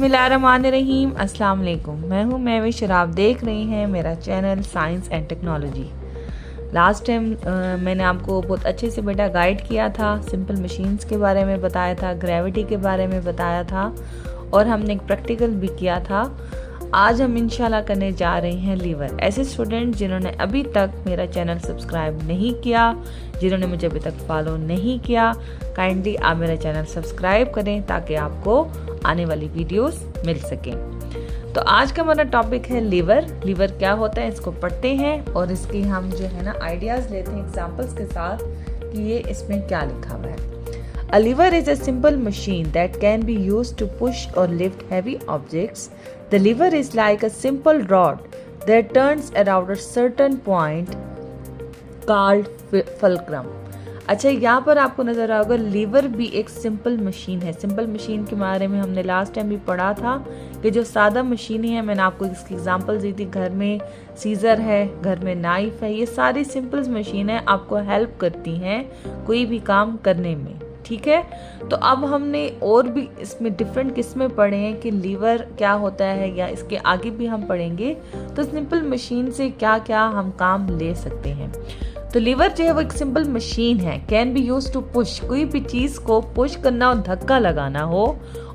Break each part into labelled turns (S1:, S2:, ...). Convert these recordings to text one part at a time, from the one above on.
S1: बिस्मिल्लाहिर्रहमानिर्रहीम, अस्सलाम वालेकुम। मैं हूँ महविश और आप देख रही हैं मेरा channel science and technology. Last time मैंने आपको बहुत अच्छे से बेटा गाइड किया था, सिंपल मशीन्स के बारे में बताया था, ग्रेविटी के बारे में बताया था और हमने एक प्रैक्टिकल भी किया था। आज हम इंशाल्लाह करने जा रहे हैं लीवर। ऐसे स्टूडेंट जिन्होंने अभी तक मेरा चैनल सब्सक्राइब नहीं किया, जिन्होंने मुझे अभी तक फॉलो नहीं किया, काइंडली आप मेरा चैनल सब्सक्राइब करें ताकि आपको आने वाली वीडियोस मिल सकें। तो आज का हमारा टॉपिक है लीवर। लीवर क्या होता है इसको पढ़ते हैं और इसकी हम जो है ना आइडियाज़ लेते हैं एग्जाम्पल्स के साथ कि ये इसमें क्या लिखा हुआ है। A lever is a simple machine that can be used to push or lift heavy objects. The lever is like a simple rod that turns around a certain point called fulcrum. अच्छा, यहाँ पर आपको नजर आएगा liver भी एक simple machine है। Simple machine के बारे में हमने लास्ट टाइम भी पढ़ा था कि जो सादा मशीन है, मैंने आपको इसकी एग्जांपल दी थी। घर में सीजर है, घर में नाइफ है, ये सारी सिंपल मशीन है, आपको हेल्प करती हैं कोई भी काम करने में। ठीक है, तो अब हमने और भी इसमें डिफरेंट किस्में पढ़े हैं कि लीवर क्या होता है, या इसके आगे भी हम पढ़ेंगे। तो सिंपल मशीन से क्या क्या हम काम ले सकते हैं। तो लीवर जो है वो एक सिंपल मशीन है, can be use to push, कोई भी चीज को पुश करना और धक्का लगाना हो,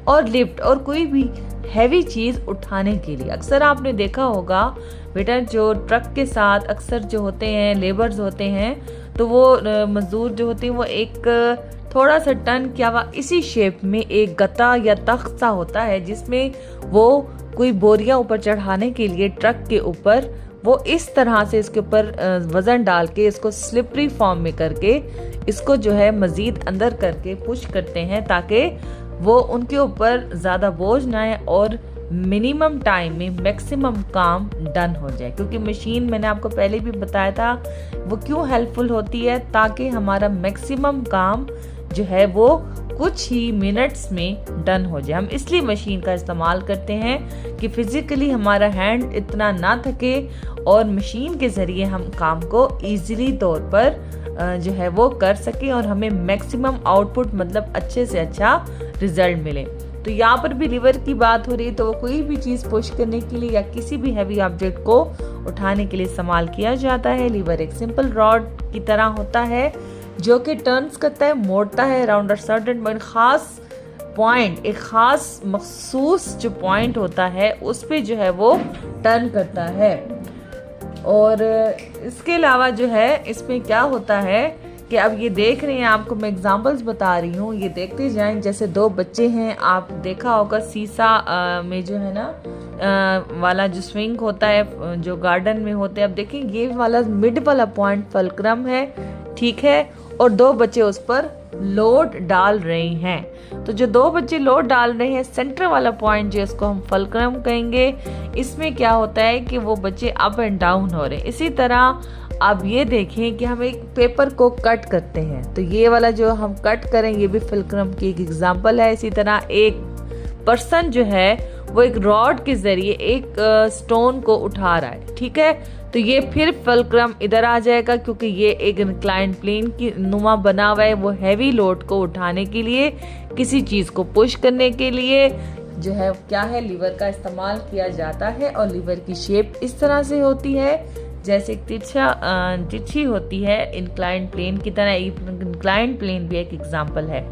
S1: और लिफ्ट, और कोई भी हैवी चीज उठाने के लिए। अक्सर आपने देखा होगा बेटा, जो ट्रक के साथ अक्सर जो होते हैं लेबर्स होते हैं, तो वो मजदूर जो होते हैं वो एक थोड़ा सा टन क्या हुआ इसी शेप में एक गत्ता या तख्त सा होता है, जिसमें वो कोई बोरियां ऊपर चढ़ाने के लिए ट्रक के ऊपर वो इस तरह से इसके ऊपर वजन डाल के इसको स्लिपरी फॉर्म में करके इसको जो है मजीद अंदर करके पुश करते हैं ताकि वो उनके ऊपर ज्यादा बोझ ना आए और मिनिमम टाइम में मैक्सिमम काम डन हो जाए। क्योंकि मशीन मैंने आपको पहले भी बताया था वो क्यों हेल्पफुल होती है, ताकि हमारा मैक्सिमम काम जो है वो कुछ ही मिनट्स में डन हो जाए। हम इसलिए मशीन का इस्तेमाल करते हैं कि फिजिकली हमारा हैंड इतना ना थके और मशीन के जरिए हम काम को इजीली तौर पर जो है वो कर सके और हमें मैक्सिमम आउटपुट मतलब अच्छे से अच्छा रिजल्ट मिले। तो यहाँ पर भी लीवर की बात हो रही है, तो वो कोई भी चीज पुश करने के लिए या किसी भी हैवी ऑब्जेक्ट को उठाने के लिए इस्तेमाल किया जाता है। लीवर एक सिंपल रॉड की तरह होता है जो कि टर्न्स करता है, मोड़ता है अराउंड अ सर्टेन पॉइंट, खास पॉइंट, एक खास मखसूस जो पॉइंट होता है उस पे जो है वो टर्न करता है। और इसके अलावा जो है इसमें क्या होता है कि अब ये देख रहे हैं, आपको मैं एग्जांपल्स बता रही हूँ, ये देखते जाएं। जैसे दो बच्चे हैं, आप देखा होगा सीसा में जो है ना वाला जो स्विंग होता है जो गार्डन में होते हैं। अब देखें ये वाला मिड वाला पॉइंट फलक्रम है, ठीक है, और दो बच्चे उस पर लोड डाल रहे हैं। तो जो दो बच्चे लोड डाल रहे हैं, सेंटर वाला पॉइंट जो इसको हम फलक्रम कहेंगे, इसमें क्या होता है कि वो बच्चे अप एंड डाउन हो रहे हैं। इसी तरह आप ये देखें कि हम एक पेपर को कट करते हैं, तो ये वाला जो हम कट करें ये भी फलक्रम की एक एग्जांपल है। इसी तरह एक पर्सन जो है वो एक रॉड के जरिए एक स्टोन को उठा रहा है, ठीक है, तो ये फिर फलक्रम इधर आ जाएगा क्योंकि ये एक इंक्लाइन प्लेन की नुमा बना हुआ है। वो हैवी लोड को उठाने के लिए, किसी चीज को पुश करने के लिए जो है क्या है लीवर का इस्तेमाल किया जाता है। और लीवर की शेप इस तरह से होती है जैसे एक तिरछी होती है इंक्लाइन प्लेन की तरह। इंक्लाइन प्लेन भी एक एग्जांपल है।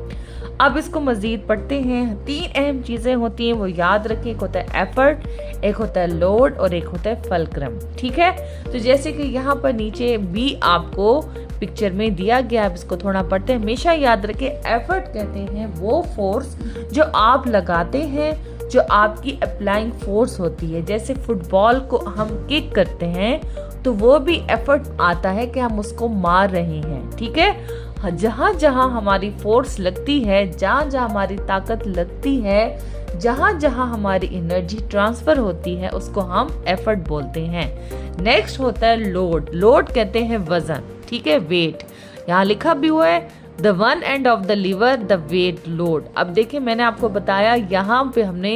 S1: अब इसको मजीद पढ़ते हैं। तीन अहम चीजें होती हैं, वो याद रखें। एक होता है एफर्ट, एक होता है लोड और एक होता है फलक्रम, ठीक है। तो जैसे कि यहाँ पर नीचे भी आपको पिक्चर में दिया गया, अब इसको थोड़ा पढ़ते हैं। हमेशा याद रखें, एफर्ट कहते हैं वो फोर्स जो आप लगाते हैं, जो आपकी अप्लाइंग फोर्स होती है। जैसे फुटबॉल को हम किक करते हैं तो वो भी एफर्ट आता है कि हम उसको मार रहे हैं, ठीक है। जहाँ जहाँ हमारी फोर्स लगती है, जहाँ जहाँ हमारी ताकत लगती है, जहाँ जहाँ हमारी एनर्जी ट्रांसफर होती है, उसको हम एफर्ट बोलते हैं। नेक्स्ट होता है लोड। लोड कहते हैं वजन, ठीक है, वेट। यहाँ लिखा भी हुआ है the one end of the lever the weight load. अब देखिए मैंने आपको बताया यहाँ पे हमने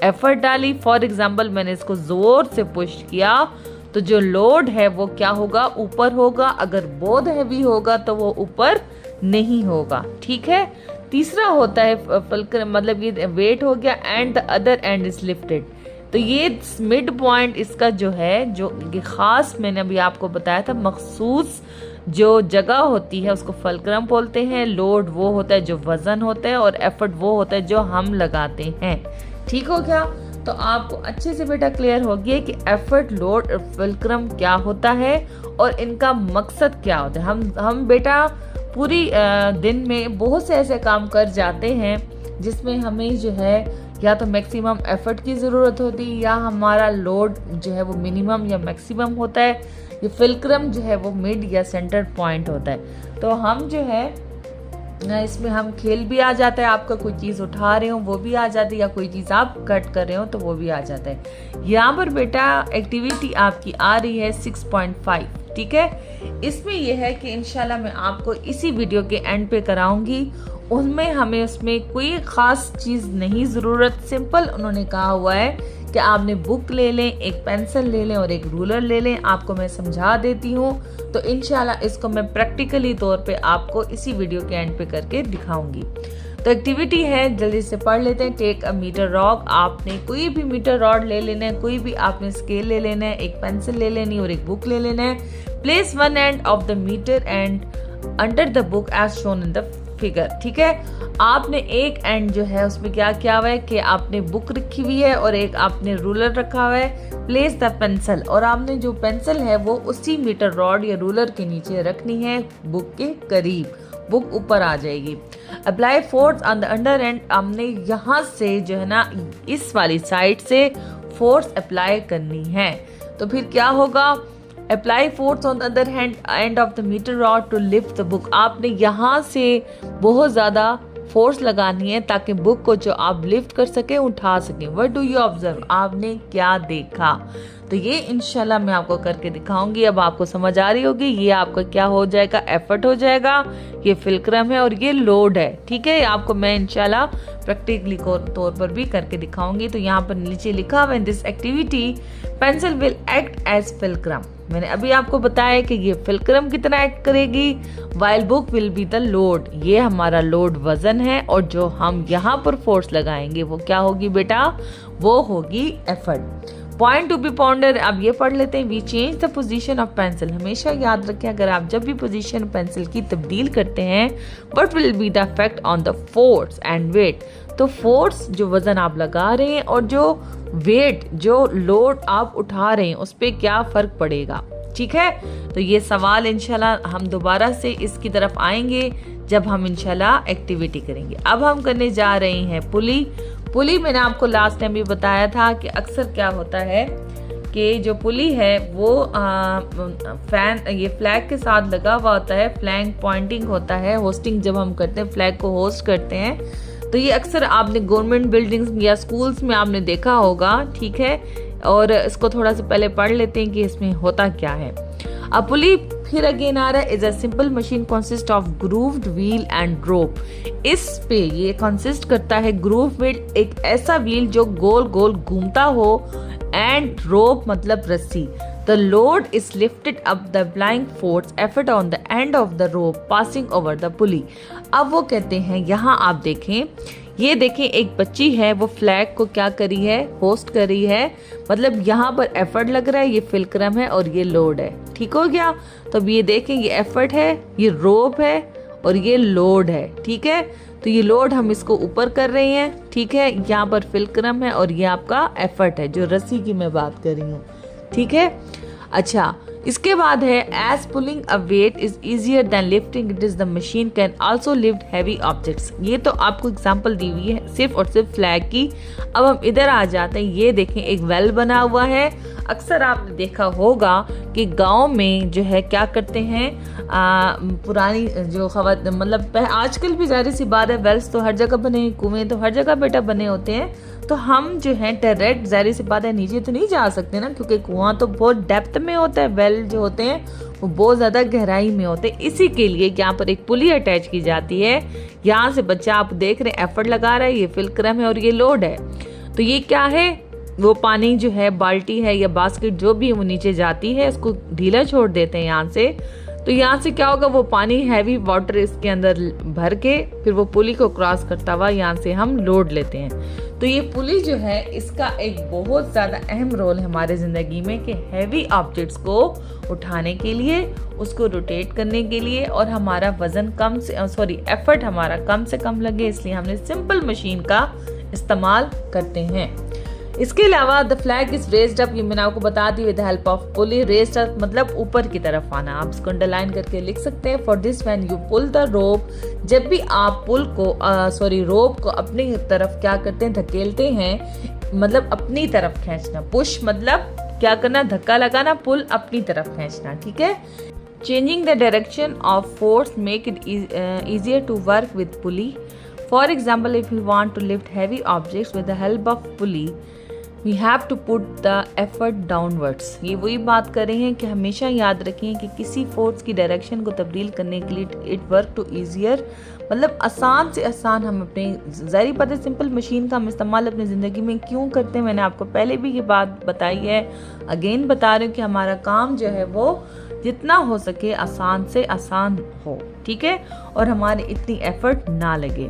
S1: एफर्ट डाली। फॉर एग्जाम्पल मैंने इसको जोर से पुश किया तो जो लोड है वो क्या होगा, ऊपर होगा। अगर बहुत हैवी होगा तो वो ऊपर नहीं होगा, ठीक है। तीसरा होता है फुलक्रम, मतलब ये वेट हो गया and the other and is lifted. तो ये मिड पॉइंट इसका जो है, जो खास मैंने अभी आपको बताया था, मखसूस जो जगह होती है उसको फुलक्रम बोलते हैं। लोड वो होता है जो वजन होता है, और एफर्ट वो होता है जो हम लगाते हैं। ठीक हो गया? तो आपको अच्छे से बेटा क्लियर हो गया कि एफर्ट, लोड और फुलक्रम क्या होता है और इनका मकसद क्या होता है। हम बेटा पूरी दिन में बहुत से ऐसे काम कर जाते हैं जिसमें हमें जो है या तो मैक्सिमम एफर्ट की ज़रूरत होती है, या हमारा लोड जो है वो मिनिमम या मैक्सिमम होता है। ये फुलक्रम जो है वो मिड या सेंटर पॉइंट होता है। तो हम जो है इसमें हम खेल भी आ जाता है, आपका कोई चीज़ उठा रहे हो वो भी आ जाती है, या कोई चीज़ आप कट कर रहे हो तो वो भी आ जाता है। यहाँ पर बेटा एक्टिविटी आपकी आ रही है 6.5। ठीक है, इसमें यह है कि इंशाल्लाह मैं आपको इसी वीडियो के एंड पे कराऊंगी। उसमें कोई ख़ास चीज़ नहीं ज़रूरत, सिंपल उन्होंने कहा हुआ है कि आपने बुक ले लें, एक पेंसिल ले लें और एक रूलर ले लें। आपको मैं समझा देती हूँ, तो इंशाल्लाह इसको मैं प्रैक्टिकली तौर पे आपको इसी वीडियो के एंड पे करके दिखाऊंगी। तो एक्टिविटी है, जल्दी से पढ़ लेते हैं। टेक अ मीटर रॉड, आपने कोई भी मीटर रॉड ले लेना है, कोई भी आपने स्केल ले लेना है, एक पेंसिल ले लेनी और एक बुक ले लेना है। Place one end of the meter and under the book as shown in the figure. ठीक है, आपने एक एंड जो है उसमें क्या किया हुआ है कि आपने बुक रखी हुई है और एक आपने रूलर रखा हुआ है। प्लेस द पेंसिल, और आपने जो पेंसिल है वो उसी मीटर रॉड या रूलर के नीचे रखनी है, बुक के करीब, बुक ऊपर आ जाएगी। Apply force on the under and, हमने यहाँ से जो है ना इस वाली साइड से फोर्स अप्लाई करनी है। तो फिर क्या होगा, apply force on the other end of the meter rod to lift the book, आपने यहाँ से बहुत ज़्यादा फोर्स लगानी है ताकि बुक को जो आप लिफ्ट कर सके, उठा सके। व्हाट डू यू ऑब्जर्व, आपने क्या देखा? तो ये इंशाल्लाह मैं आपको करके दिखाऊंगी। अब आपको समझ आ रही होगी, ये आपका क्या हो जाएगा, एफर्ट हो जाएगा, ये फुलक्रम है और ये लोड है। ठीक है, आपको मैं इंशाल्लाह प्रैक्टिकली तौर पर भी करके दिखाऊंगी। तो यहाँ पर नीचे लिखा हुआ है, this activity pencil will act as fulcrum. मैंने अभी आपको बताया कि ये फुलक्रम की तरह एक्ट करेगी, while book will be the load, ये हमारा लोड वजन है, और जो हम यहाँ पर फोर्स लगाएंगे वो क्या होगी बेटा, वो होगी effort. Point to be ponder, अब ये पढ़ लेते हैं। We change the position of pencil, हमेशा याद रखें अगर आप जब भी पोजीशन पेंसिल की तब्दील करते हैं, what will be the effect on the force and weight. तो फोर्स जो वजन आप लगा रहे हैं और जो वेट जो लोड आप उठा रहे हैं उस पर क्या फर्क पड़ेगा। ठीक है, तो ये सवाल इंशाल्लाह हम दोबारा से इसकी तरफ आएंगे जब हम इंशाल्लाह एक्टिविटी करेंगे। अब हम करने जा रहे हैं पुली। मैंने आपको लास्ट टाइम भी बताया था कि अक्सर क्या होता है कि जो पुली है वो ये फ्लैग के साथ लगा हुआ होता है, फ्लैग पॉइंटिंग होता है। होस्टिंग जब हम करते हैं, फ्लैग को होस्ट करते हैं, तो ये अक्सर आपने गवर्नमेंट बिल्डिंग्स या स्कूल्स में आपने देखा होगा। ठीक है, और इसको थोड़ा सा पहले पढ़ लेते हैं कि इसमें होता क्या है। अ पुली फिर अगेन आ रहा है, is a simple machine consist of grooved wheel and rope. इस पे ये कंसिस्ट करता है ग्रूव व्हील, एक ऐसा व्हील जो गोल गोल घूमता हो, एंड रोप मतलब रस्सी। The load is lifted up the applying force effort on the end of the rope passing over the pulley। अब वो कहते हैं, यहाँ आप देखें, ये देखें एक बच्ची है, वो फ्लैग को क्या करी है, होस्ट करी है, मतलब यहाँ पर एफर्ट लग रहा है, ये फुलक्रम है और ये लोड है। ठीक हो गया, तो अब ये देखें, ये एफर्ट है, ये रोप है और ये लोड है। ठीक है, तो ये लोड हम इसको ऊपर कर रहे हैं। ठीक है, यहाँ पर फुलक्रम है और ये आपका एफर्ट है, जो रस्सी की मैं बात कर रही हूँ। ठीक है, अच्छा, इसके बाद है as pulling a weight is easier than lifting it is the machine can also lift heavy objects. ये तो आपको एग्जांपल दी हुई है सिर्फ और सिर्फ फ्लैग की। अब हम इधर आ जाते हैं, ये देखें एक वेल बना हुआ है। अक्सर आपने देखा होगा कि गांव में जो है क्या करते हैं, पुरानी जो मतलब आजकल भी जाहिर सी बात है, वेल्स तो हर जगह बने, कुएं तो हर जगह बेटा बने होते हैं। तो हम जो है डायरेक्ट जाहिर सी बात है नीचे तो नहीं जा सकते ना, क्योंकि कुआं तो बहुत डेप्थ में होता है, वेल जो होते हैं वो बहुत ज़्यादा गहराई में होते हैं। इसी के लिए यहाँ पर एक पुली अटैच की जाती है। यहाँ से बच्चा आप देख रहे हैं एफर्ट लगा रहा है, ये फुलक्रम है और ये लोड है। तो ये क्या है, वो पानी जो है बाल्टी है या बास्केट जो भी वो नीचे जाती है, इसको ढीला छोड़ देते हैं यहाँ से। तो यहाँ से क्या होगा, वो पानी हैवी वाटर इसके अंदर भर के फिर वो पुली को क्रॉस करता हुआ यहाँ से हम लोड लेते हैं। तो ये पुली जो है इसका एक बहुत ज़्यादा अहम रोल है हमारे ज़िंदगी में कि हैवी ऑब्जेक्ट्स को उठाने के लिए, उसको रोटेट करने के लिए और हमारा वज़न एफर्ट हमारा कम से कम लगे, इसलिए हमने सिंपल मशीन का इस्तेमाल करते हैं। इसके अलावा the flag is raised up, ये मैंने आपको बता दी, with the help of pulley. Raised up मतलब ऊपर की तरफ आना, आप इसको अंडरलाइन करके लिख सकते हैं। For this when you pull the rope, जब भी आप रोप को अपनी तरफ क्या करते हैं, धकेलते हैं, मतलब अपनी तरफ खींचना। पुश मतलब क्या करना, धक्का लगाना, पुल अपनी तरफ खींचना, ठीक है। Changing the direction of force make it easier to work with pulley. For example, if we want to lift heavy objects with the help of pulley, we have to put the effort downwards. ये वही बात कर रहे हैं कि हमेशा याद रखें कि किसी फोर्स की डायरेक्शन को तब्दील करने के लिए इट वर्क टू ईजियर, मतलब आसान से आसान हम अपने ज़ाहिर बात है सिंपल मशीन का हम इस्तेमाल अपनी ज़िंदगी में क्यों करते हैं। मैंने आपको पहले भी ये बात बताई है, अगेन बता रही हूँ कि हमारा काम जो है वो जितना हो सके आसान से आसान हो, ठीक है, और हमारे इतनी एफर्ट ना लगे।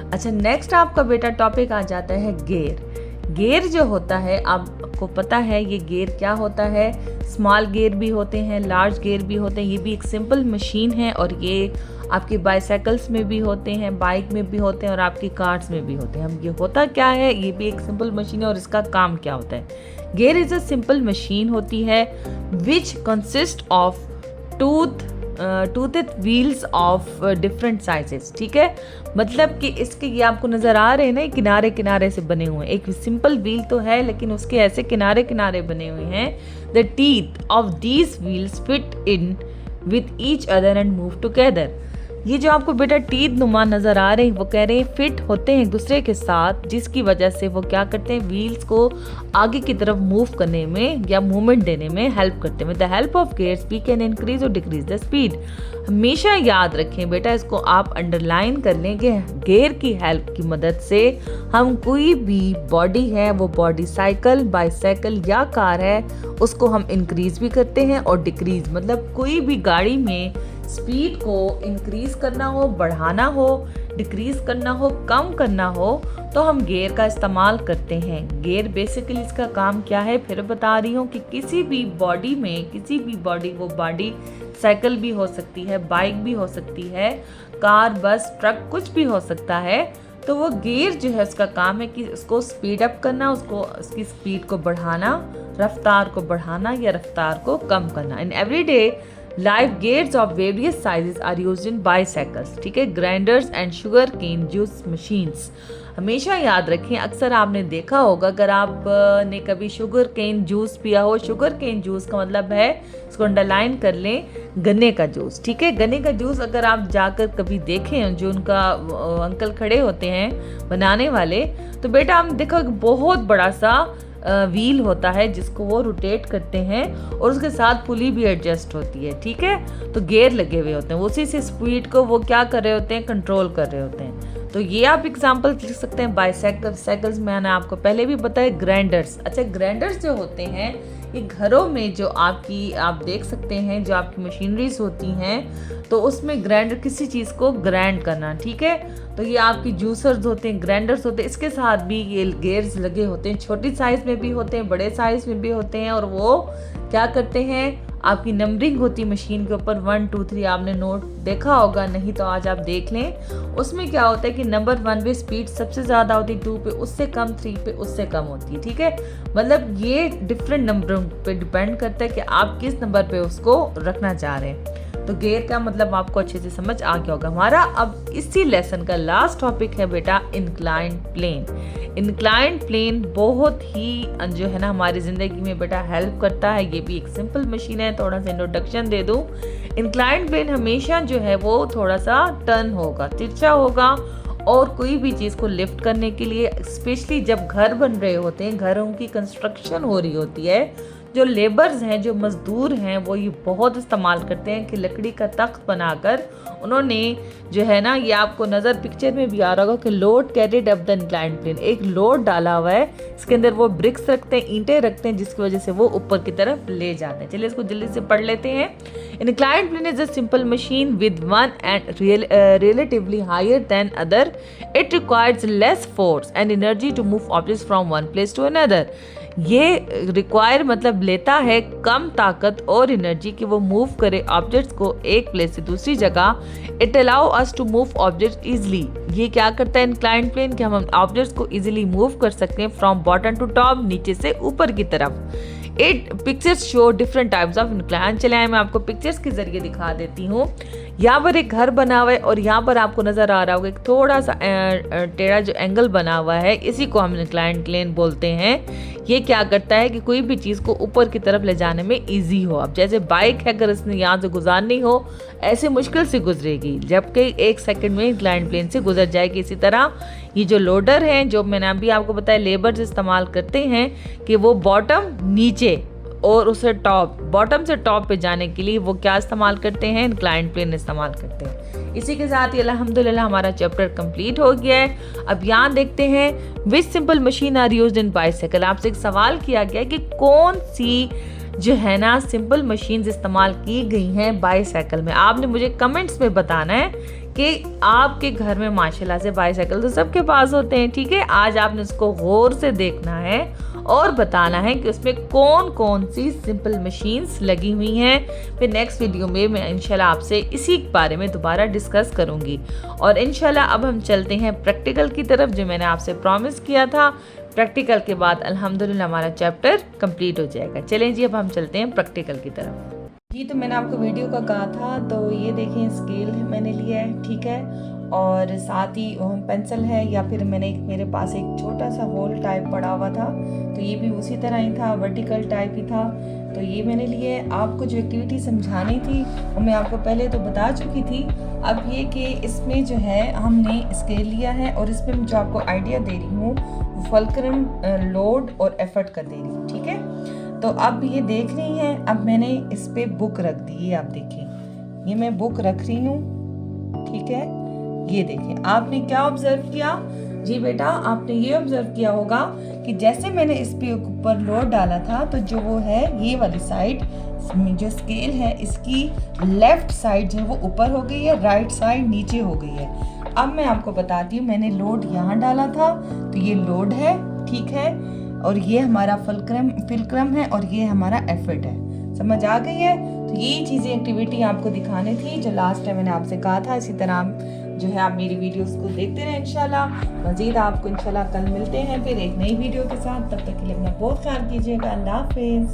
S1: अच्छा, नेक्स्ट आपका बेटा टॉपिक आ जाता है गेयर। गेयर जो होता है, आपको पता है ये गेयर क्या होता है, स्मॉल गेयर भी होते हैं, लार्ज गेयर भी होते हैं। ये भी एक सिंपल मशीन है और ये आपके बाईसाइकिल्स में भी होते हैं, बाइक में भी होते हैं और आपकी कार्स में भी होते हैं। हम ये होता क्या है, ये भी एक सिंपल मशीन है और इसका काम क्या होता है। Gear is a simple machine होती है which consist of toothed wheels of different sizes, ठीक है। मतलब कि इसके ये आपको नजर आ रहे हैं ना, किनारे किनारे से बने हुए हैं। एक सिंपल व्हील तो है लेकिन उसके ऐसे किनारे किनारे बने हुए हैं। The teeth of these wheels fit in with each other and move together. ये जो आपको बेटा टीथ नुमा नजर आ रहे हैं, वो कह रहे हैं फिट होते हैं एक दूसरे के साथ, जिसकी वजह से वो क्या करते हैं, व्हील्स को आगे की तरफ मूव करने में या मूवमेंट देने में हेल्प करते हैं। With the help of gears we can increase और डिक्रीज द स्पीड। हमेशा याद रखें बेटा, इसको आप अंडरलाइन कर लें कि गेयर की हेल्प की मदद से हम कोई भी बॉडी है, वो बॉडी साइकिल, बाईसाइकिल या कार है, उसको हम इंक्रीज भी करते हैं और डिक्रीज, मतलब कोई भी गाड़ी में स्पीड को इंक्रीज करना हो, बढ़ाना हो, डिक्रीज करना हो, कम करना हो, तो हम गियर का इस्तेमाल करते हैं। गियर बेसिकली इसका काम क्या है, फिर बता रही हूँ कि किसी भी बॉडी में, किसी भी बॉडी, वो बॉडी साइकिल भी हो सकती है, बाइक भी हो सकती है, कार, बस, ट्रक, कुछ भी हो सकता है। तो वो गियर जो है उसका काम है कि उसको स्पीड अप करना, उसको उसकी स्पीड को बढ़ाना, रफ्तार को बढ़ाना या रफ्तार को कम करना। In everyday life gears of various sizes are used in bicycles, ठीक है, grinders and sugar cane juice machines. हमेशा याद रखें, अक्सर आपने देखा होगा, अगर आपने कभी शुगर केन जूस पिया हो, शुगर केन जूस का मतलब है, इसको अंडरलाइन कर लें, गन्ने का जूस, ठीक है। गन्ने का जूस अगर आप जाकर कभी देखें, जो उनका अंकल खड़े होते हैं बनाने वाले, तो बेटा हम देखो बहुत बड़ा सा व्हील होता है जिसको वो रोटेट करते हैं और उसके साथ पुली भी एडजस्ट होती है, ठीक है। तो गियर लगे हुए होते हैं, उसी से स्पीड को वो क्या कर रहे होते हैं, कंट्रोल कर रहे होते हैं। तो ये आप एग्जांपल लिख सकते हैं। बाईसाइकिल्स में मैंने आपको पहले भी बताया। ग्राइंडर्स, अच्छा ग्राइंडर्स जो होते हैं ये घरों में जो आप देख सकते हैं, जो आपकी मशीनरीज होती हैं, तो उसमें ग्राइंडर किसी चीज़ को ग्राइंड करना, ठीक है। तो ये आपकी जूसर्स होते हैं, ग्राइंडर्स होते हैं, इसके साथ भी ये गेयर्स लगे होते हैं, छोटी साइज़ में भी होते हैं, बड़े साइज़ में भी होते हैं। और वो क्या करते हैं, आपकी नंबरिंग होती है मशीन के ऊपर, 1 2 3, आपने नोट देखा होगा, नहीं तो आज आप देख लें। उसमें क्या होता है कि नंबर 1 पे स्पीड सबसे ज़्यादा होती है, 2 पे उससे कम, 3 पे उससे कम होती है, ठीक है। मतलब ये डिफरेंट नंबरों पे डिपेंड करता है कि आप किस नंबर पे उसको रखना चाह रहे हैं। तो गियर का मतलब आपको अच्छे से समझ आ गया होगा। हमारा अब इसी लेसन का लास्ट टॉपिक है बेटा इंक्लाइंड प्लेन। इंक्लाइंड प्लेन बहुत ही जो है ना हमारी ज़िंदगी में बेटा हेल्प करता है। ये भी एक सिंपल मशीन है। थोड़ा सा इंट्रोडक्शन दे दूँ। इंक्लाइंड प्लेन हमेशा जो है वो थोड़ा सा टर्न होगा, तिरछा होगा, और कोई भी चीज़ को लिफ्ट करने के लिए, स्पेशली जब घर बन रहे होते हैं, घरों की कंस्ट्रक्शन हो रही होती है, जो लेबर्स हैं, जो मज़दूर हैं, वो ये बहुत इस्तेमाल करते हैं कि लकड़ी का तख्त बनाकर उन्होंने जो है ना, ये आपको नज़र पिक्चर में भी आ रहा होगा कि load carried up the inclined plane, एक लोड डाला हुआ है, इसके अंदर वो ब्रिक्स रखते हैं, ईंटें रखते हैं, जिसकी वजह से वो ऊपर की तरफ ले जाते हैं। चलिए इसको जल्दी से पढ़ लेते हैं। Inclined plane is a simple machine with one end relatively higher than other. It requires less force and energy to move objects from one place to another. ये रिक्वायर मतलब लेता है कम ताकत और एनर्जी कि वो मूव करे ऑब्जेक्ट्स को एक प्लेस से दूसरी जगह। It allow us to move objects easily. ये क्या करता है इंक्लाइंड प्लेन कि हम ऑब्जेक्ट्स को इजीली मूव कर सकते हैं फ्रॉम बॉटम टू टॉप, नीचे से ऊपर की तरफ। It pictures show different types of incline. चले मैं आपको पिक्चर्स के जरिए दिखा देती हूँ। यहाँ पर एक घर बना हुआ है और यहाँ पर आपको नज़र आ रहा होगा एक थोड़ा सा टेढ़ा जो एंगल बना हुआ है, इसी को हम इंक्लाइन प्लेन बोलते हैं। ये क्या करता है कि कोई भी चीज़ को ऊपर की तरफ ले जाने में इजी हो। अब जैसे बाइक है, अगर इसने यहाँ से गुजारनी हो, ऐसे मुश्किल से गुजरेगी, जबकि 1 सेकंड में इंक्लाइन प्लेन से गुजर जाएगी। इसी तरह ये जो लोडर हैं, जो मैंने अभी आपको बताया लेबर्स इस्तेमाल करते हैं कि वो बॉटम नीचे और उसे टॉप, बॉटम से टॉप पे जाने के लिए वो क्या इस्तेमाल करते हैं, इंक्लाइंड प्लेन इस्तेमाल करते हैं। इसी के साथ ही अल्हम्दुलिल्लाह हमारा चैप्टर कंप्लीट हो गया है। अब यहाँ देखते हैं which simple machine are used in bicycle. आपसे एक सवाल किया गया कि कौन सी जो है ना सिंपल मशीन्स इस्तेमाल की गई हैं बाइसाइकिल में। आपने मुझे कमेंट्स में बताना है कि आपके घर में माशाल्लाह से बाइसाइकिल तो सबके पास होते हैं, ठीक है। आज आपने इसको गौर से देखना है और बताना है कि उसमें कौन कौन सी सिंपल मशीन्स लगी हुई हैं। फिर नेक्स्ट वीडियो में मैं इंशाल्लाह आपसे इसी बारे में दोबारा डिस्कस करूंगी। और इंशाल्लाह अब हम चलते हैं प्रैक्टिकल की तरफ, जो मैंने आपसे प्रॉमिस किया था। प्रैक्टिकल के बाद अल्हम्दुलिल्लाह हमारा चैप्टर कंप्लीट हो जाएगा। चलें जी, अब हम चलते हैं प्रैक्टिकल की तरफ। जी, तो मैंने आपको वीडियो का कहा था, तो ये देखें स्केल मैंने लिया है, ठीक है, और साथ ही पेंसिल है, या फिर मेरे पास एक छोटा सा होल टाइप पड़ा हुआ था, तो ये भी उसी तरह ही था, वर्टिकल टाइप ही था, तो ये मैंने लिए। आपको जो एक्टिविटी समझानी थी वो मैं आपको पहले तो बता चुकी थी। अब ये कि इसमें जो है हमने स्केल लिया है और इसमें मैं जो आपको आइडिया दे रही हूँ वो फुलक्रम, लोड और एफर्ट का दे रही हूँ, ठीक है। तो अब ये देख रही हैं, अब मैंने इस पे बुक रख दी है, आप देखें ये मैं बुक रख रही हूँ, ठीक है। ये देखें, आपने क्या ऑब्जर्व किया जी बेटा, आपने ये ऑब्जर्व किया होगा कि जैसे मैंने इस पे ऊपर लोड डाला था, तो जो वो है ये वाली साइड जो स्केल है इसकी लेफ्ट साइड जो है वो ऊपर हो गई है, राइट साइड नीचे हो गई है। अब मैं आपको बताती हूँ, मैंने लोड यहाँ डाला था, तो ये लोड है, ठीक है, और ये हमारा फिलक्रम है और ये हमारा एफर्ट है। समझ आ गई है। तो ये चीज़ें एक्टिविटी आपको दिखानी थी जो लास्ट टाइम मैंने आपसे कहा था। इसी तरह जो है आप मेरी वीडियोस को देखते रहें इंशाल्लाह। मज़ीद आपको इंशाल्लाह कल मिलते हैं फिर एक नई वीडियो के साथ। तब तक के लिए अपना बहुत ख्याल कीजिएगा। अल्लाह हाफिज़।